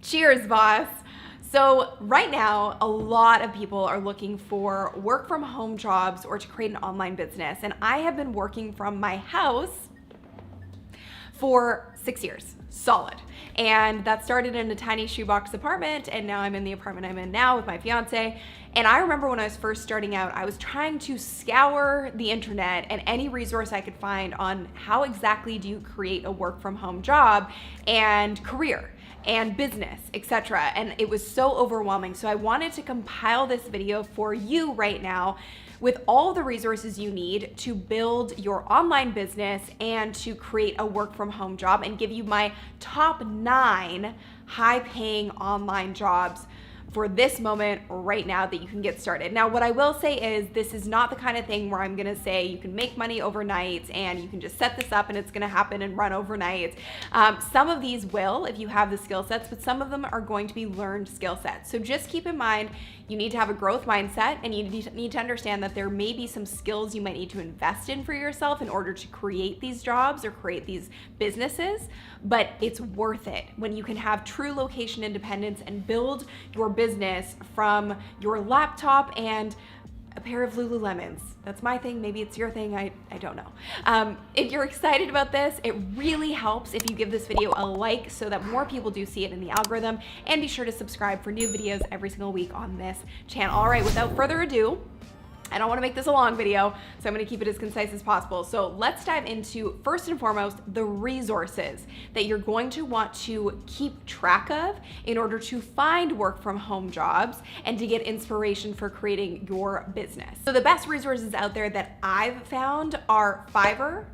Cheers, boss. So right now, a lot of people are looking for work from home jobs or to create an online business. And I have been working from my house for 6 years, solid. And that started in a tiny shoebox apartment, and now I'm in the apartment I'm in now with my fiance. And I remember when I was first starting out, I was trying to scour the internet and any resource I could find on how exactly do you create a work from home job and career and business, etc. And it was so overwhelming. So I wanted to compile this video for you right now with all the resources you need to build your online business and to create a work from home job, and give you my top 9 high paying online jobs for this moment right now that you can get started. Now, what I will say is this is not the kind of thing where I'm gonna say you can make money overnight and you can just set this up and it's gonna happen and run overnight. Some of these will if you have the skill sets, but some of them are going to be learned skill sets. So just keep in mind, you need to have a growth mindset, and you need to understand that there may be some skills you might need to invest in for yourself in order to create these jobs or create these businesses, but it's worth it when you can have true location independence and build your business from your laptop and a pair of Lululemons. That's my thing. Maybe it's your thing. I don't know. If you're excited about this, it really helps if you give this video a like so that more people do see it in the algorithm, and be sure to subscribe for new videos every single week on this channel. All right, without further ado, I don't want to make this a long video, so I'm going to keep it as concise as possible. So let's dive into, first and foremost, the resources that you're going to want to keep track of in order to find work from home jobs and to get inspiration for creating your business. So the best resources out there that I've found are Fiverr,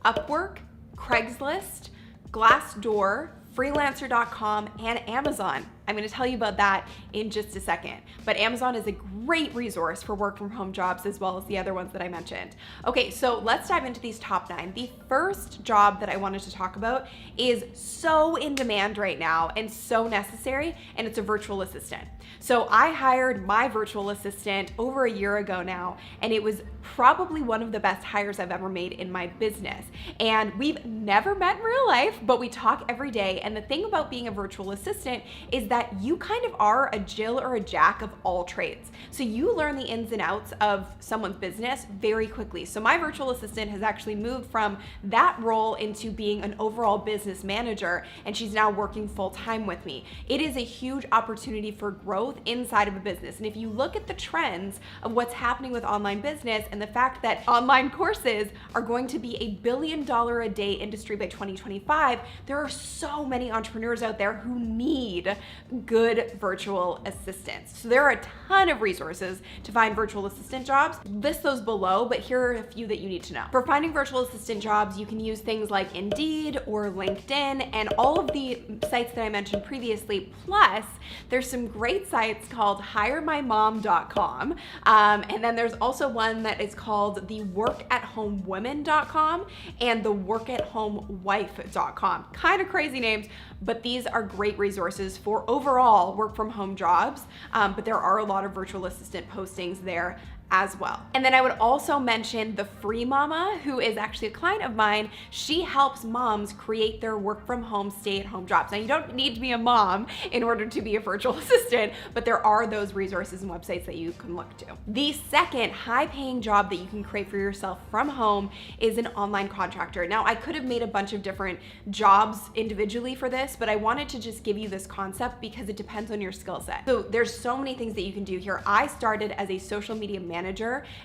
Upwork, Craigslist, Glassdoor, Freelancer.com, and Amazon. I'm going to tell you about that in just a second. But Amazon is a great resource for work from home jobs, as well as the other ones that I mentioned. Okay, so let's dive into these top 9. The first job that I wanted to talk about is so in demand right now and so necessary, and it's a virtual assistant. So I hired my virtual assistant over a year ago now, and it was probably one of the best hires I've ever made in my business. And we've never met in real life, but we talk every day. And the thing about being a virtual assistant is that you kind of are a Jill or a Jack of all trades. So you learn the ins and outs of someone's business very quickly. So my virtual assistant has actually moved from that role into being an overall business manager, and she's now working full time with me. It is a huge opportunity for growth inside of a business. And if you look at the trends of what's happening with online business and the fact that online courses are going to be $1 billion a day industry by 2025, there are so many entrepreneurs out there who need good virtual assistants. So there are a ton of resources to find virtual assistant jobs. List those below, but here are a few that you need to know. For finding virtual assistant jobs, you can use things like Indeed or LinkedIn and all of the sites that I mentioned previously. Plus, there's some great sites called hiremymom.com. And then there's also one that is called the workathomewomen.com and the workathomewife.com. Kind of crazy names, but these are great resources for overall work from home jobs. But there are a lot of virtual assistant postings there as well. And then I would also mention the Free Mama, who is actually a client of mine. She helps moms create their work from home, stay at home jobs. Now, you don't need to be a mom in order to be a virtual assistant, but there are those resources and websites that you can look to. The second high paying job that you can create for yourself from home is an online contractor. Now, I could have made a bunch of different jobs individually for this, but I wanted to just give you this concept because it depends on your skill set. So there's so many things that you can do here. I started as a social media manager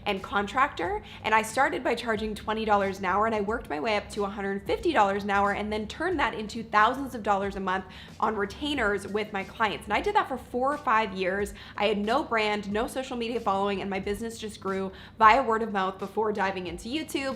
and contractor, and I started by charging $20 an hour, and I worked my way up to $150 an hour, and then turned that into thousands of dollars a month on retainers with my clients. And I did that for 4 or 5 years. I had no brand, no social media following, and my business just grew via word of mouth before diving into YouTube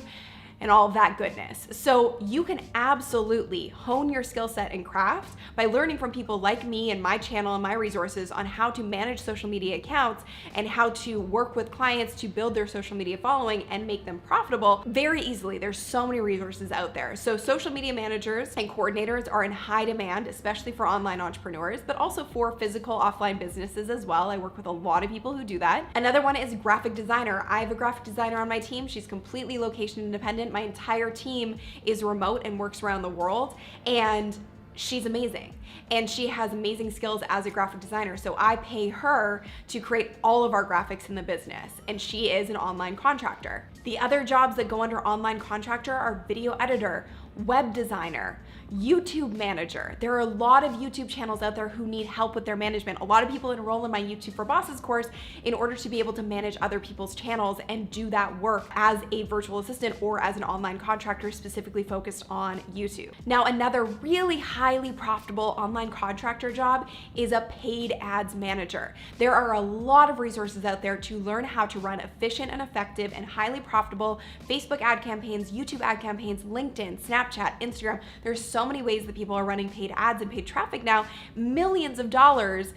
and all of that goodness. So you can absolutely hone your skill set and craft by learning from people like me and my channel and my resources on how to manage social media accounts and how to work with clients to build their social media following and make them profitable very easily. There's so many resources out there. So social media managers and coordinators are in high demand, especially for online entrepreneurs, but also for physical offline businesses as well. I work with a lot of people who do that. Another one is graphic designer. I have a graphic designer on my team. She's completely location independent. My entire team is remote and works around the world, and she's amazing and she has amazing skills as a graphic designer. So I pay her to create all of our graphics in the business, and she is an online contractor. The other jobs that go under online contractor are video editor, web designer, YouTube manager. There are a lot of YouTube channels out there who need help with their management. A lot of people enroll in my YouTube for Bosses course in order to be able to manage other people's channels and do that work as a virtual assistant or as an online contractor specifically focused on YouTube. Now, another really highly profitable online contractor job is a paid ads manager. There are a lot of resources out there to learn how to run efficient and effective and highly profitable Facebook ad campaigns, YouTube ad campaigns, LinkedIn, Snapchat, Instagram. There's so many ways that people are running paid ads and paid traffic now, millions of dollars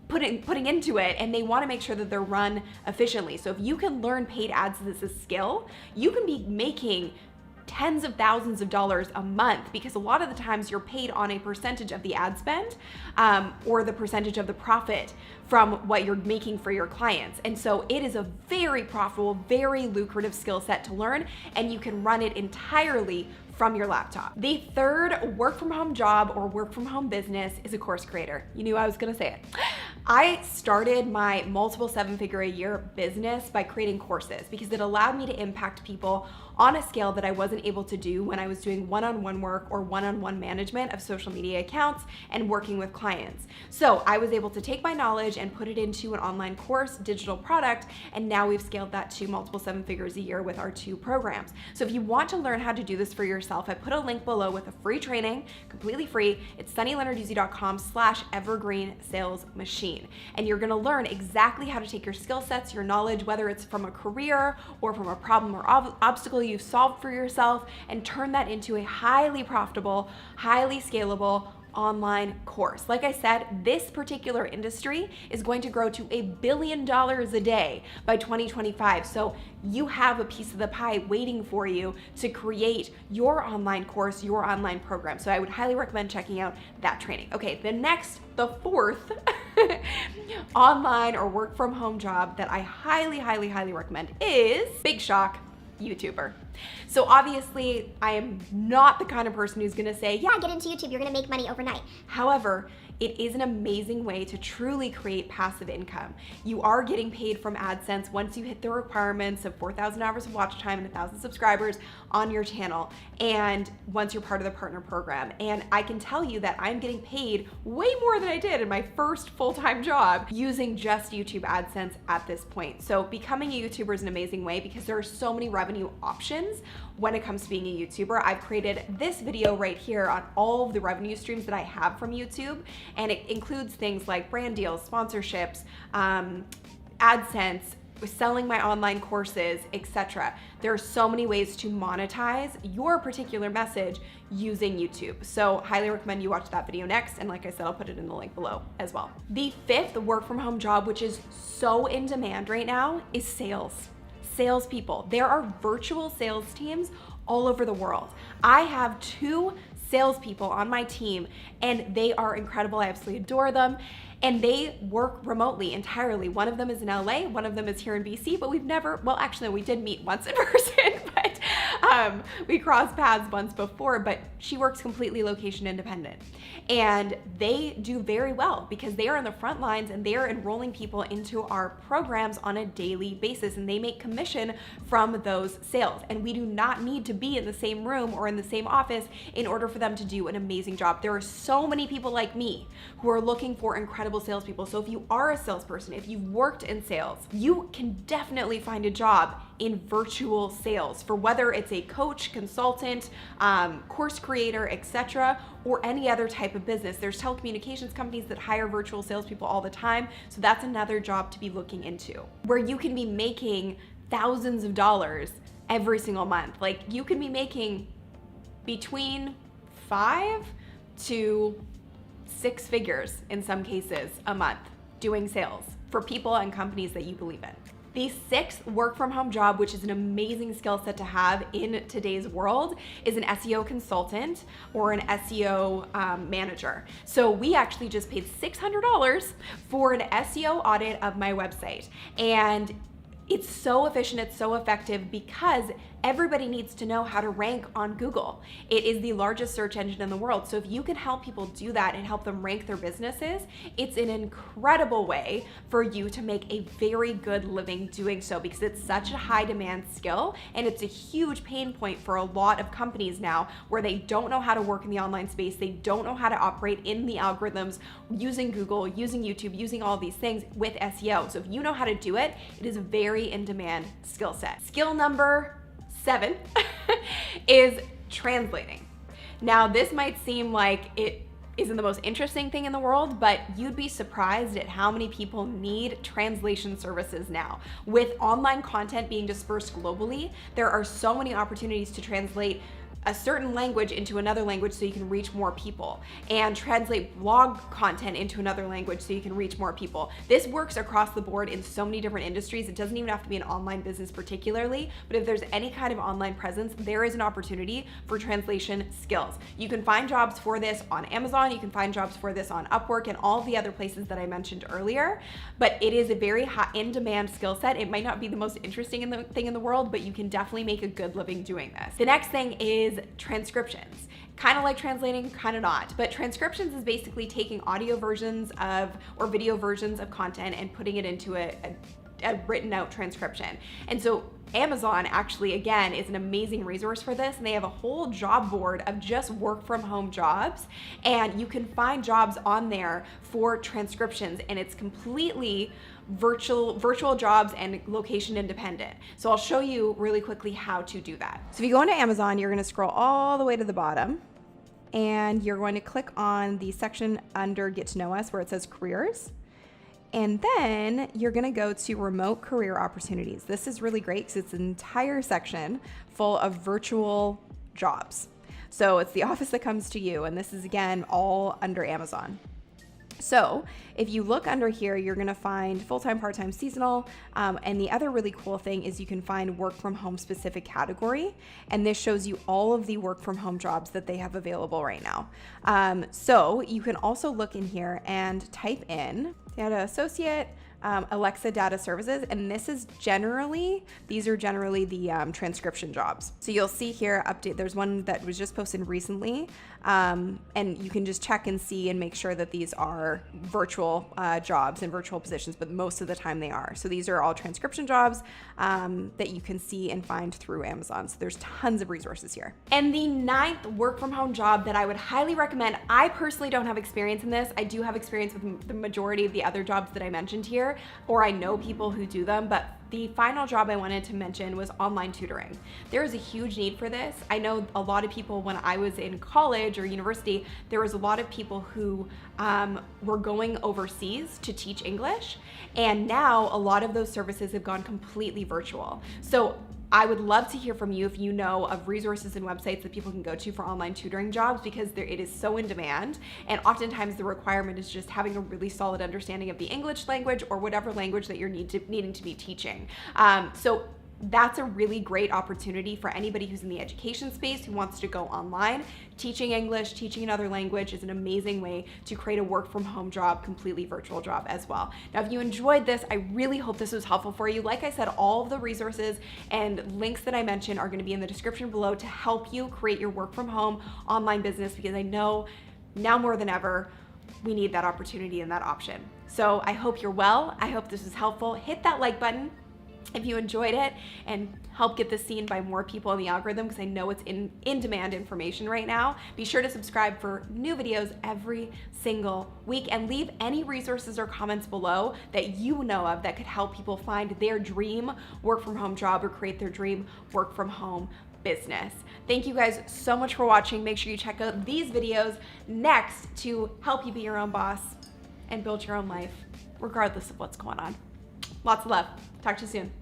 putting into it, and they want to make sure that they're run efficiently. So if you can learn paid ads as a skill, you can be making tens of thousands of dollars a month, because a lot of the times you're paid on a percentage of the ad spend or the percentage of the profit from what you're making for your clients. And so it is a very profitable, very lucrative skill set to learn, and you can run it entirely from your laptop. The third work from home job or work from home business is a course creator. You knew I was gonna say it. I started my multiple 7-figure a year business by creating courses because it allowed me to impact people on a scale that I wasn't able to do when I was doing one-on-one work or one-on-one management of social media accounts and working with clients. So I was able to take my knowledge and put it into an online course, digital product, and now we've scaled that to multiple 7 figures a year with our 2 programs. So if you want to learn how to do this for yourself, I put a link below with a free training, completely free. It's sunnylenarduzzi.com/evergreen sales machine. And you're gonna learn exactly how to take your skill sets, your knowledge, whether it's from a career or from a problem or obstacle you've solved for yourself, and turn that into a highly profitable, highly scalable online course. Like I said, this particular industry is going to grow to $1 billion a day by 2025. So you have a piece of the pie waiting for you to create your online course, your online program. So I would highly recommend checking out that training. Okay, the fourth online or work from home job that I highly recommend is, big shock, YouTuber. So obviously I am not the kind of person who's gonna say, yeah, get into YouTube, you're gonna make money overnight. However, it is an amazing way to truly create passive income. You are getting paid from AdSense once you hit the requirements of 4,000 hours of watch time and 1,000 subscribers on your channel, and once you're part of the partner program. And I can tell you that I'm getting paid way more than I did in my first full-time job using just YouTube AdSense at this point. So becoming a YouTuber is an amazing way because there are so many revenue options when it comes to being a YouTuber. I've created this video right here on all of the revenue streams that I have from YouTube, and it includes things like brand deals, sponsorships, AdSense, selling my online courses, etc. There are so many ways to monetize your particular message using YouTube. So highly recommend you watch that video next. And like I said, I'll put it in the link below as well. The fifth work from home job, which is so in demand right now, is sales. Salespeople. There are virtual sales teams all over the world. I have 2 salespeople on my team, and they are incredible. I absolutely adore them. And they work remotely entirely. One of them is in LA, one of them is here in BC, but we did meet once in person, but we crossed paths once before, but she works completely location independent. And they do very well because they are on the front lines and they are enrolling people into our programs on a daily basis, and they make commission from those sales. And we do not need to be in the same room or in the same office in order for them to do an amazing job. There are so many people like me who are looking for incredible salespeople. So if you are a salesperson, if you've worked in sales, you can definitely find a job in virtual sales for whether it's a coach, consultant, course creator, etc., or any other type of business. There's telecommunications companies that hire virtual salespeople all the time. So that's another job to be looking into, where you can be making thousands of dollars every single month. Like you can be making between 5 to 6 figures in some cases a month doing sales for people and companies that you believe in. The 6th work from home job, which is an amazing skill set to have in today's world, is an SEO consultant or an SEO manager. So we actually just paid $600 for an SEO audit of my website. And it's so efficient, it's so effective because everybody needs to know how to rank on Google. It is the largest search engine in the world. So if you can help people do that and help them rank their businesses, it's an incredible way for you to make a very good living doing so, because it's such a high demand skill and it's a huge pain point for a lot of companies now where they don't know how to work in the online space. They don't know how to operate in the algorithms using Google, using YouTube, using all these things with SEO. So if you know how to do it, it is a very in-demand skill set. Skill number 7 is translating. Now, this might seem like it isn't the most interesting thing in the world, but you'd be surprised at how many people need translation services now. With online content being dispersed globally, there are so many opportunities to translate a certain language into another language so you can reach more people, and translate blog content into another language so you can reach more people. This works across the board in so many different industries. It doesn't even have to be an online business particularly, but if there's any kind of online presence, there is an opportunity for translation skills. You can find jobs for this on Amazon, you can find jobs for this on Upwork and all the other places that I mentioned earlier, but it is a very high in-demand skill set. It might not be the most interesting thing in the world, but you can definitely make a good living doing this. The next thing is transcriptions. Kind of like translating, kind of not, but transcriptions is basically taking audio versions of or video versions of content and putting it into a written out transcription. And so Amazon actually, again, is an amazing resource for this, and they have a whole job board of just work from home jobs, and you can find jobs on there for transcriptions, and it's completely virtual jobs and location independent. So I'll show you really quickly how to do that. So if you go into Amazon, you're going to scroll all the way to the bottom, and you're going to click on the section under Get to Know Us where it says Careers. And then you're gonna go to Remote Career Opportunities. This is really great because it's an entire section full of virtual jobs. So it's the office that comes to you, and this is, again, all under Amazon. So if you look under here, you're gonna find full-time, part-time, seasonal, and the other really cool thing is you can find work from home specific category, and this shows you all of the work from home jobs that they have available right now. So you can also look in here and type in data associate, Alexa Data Services, and these are generally the transcription jobs. So you'll see here, update, there's one that was just posted recently, and you can just check and see and make sure that these are virtual jobs and virtual positions, but most of the time they are. So these are all transcription jobs that you can see and find through Amazon. So there's tons of resources here. And the 9th work from home job that I would highly recommend, I personally don't have experience in this. I do have experience with the majority of the other jobs that I mentioned here, or I know people who do them, but the final job I wanted to mention was online tutoring. There is a huge need for this. I know a lot of people, when I was in college or university, there was a lot of people who were going overseas to teach English, and now a lot of those services have gone completely virtual. So I would love to hear from you if you know of resources and websites that people can go to for online tutoring jobs, because it is so in demand, and oftentimes the requirement is just having a really solid understanding of the English language or whatever language that you're needing to be teaching. So that's a really great opportunity for anybody who's in the education space who wants to go online. Teaching English, teaching another language is an amazing way to create a work from home job, completely virtual job as well. Now, if you enjoyed this, I really hope this was helpful for you. Like I said, all of the resources and links that I mentioned are going to be in the description below to help you create your work from home online business, because I know now more than ever, we need that opportunity and that option. So I hope you're well. I hope this was helpful. Hit that like button if you enjoyed it, and help get this seen by more people in the algorithm, because I know it's in demand information right now. Be sure to subscribe for new videos every single week, and leave any resources or comments below that you know of that could help people find their dream work from home job or create their dream work from home business. Thank you guys so much for watching. Make sure you check out these videos next to help you be your own boss and build your own life, regardless of what's going on. Lots of love. Talk to you soon.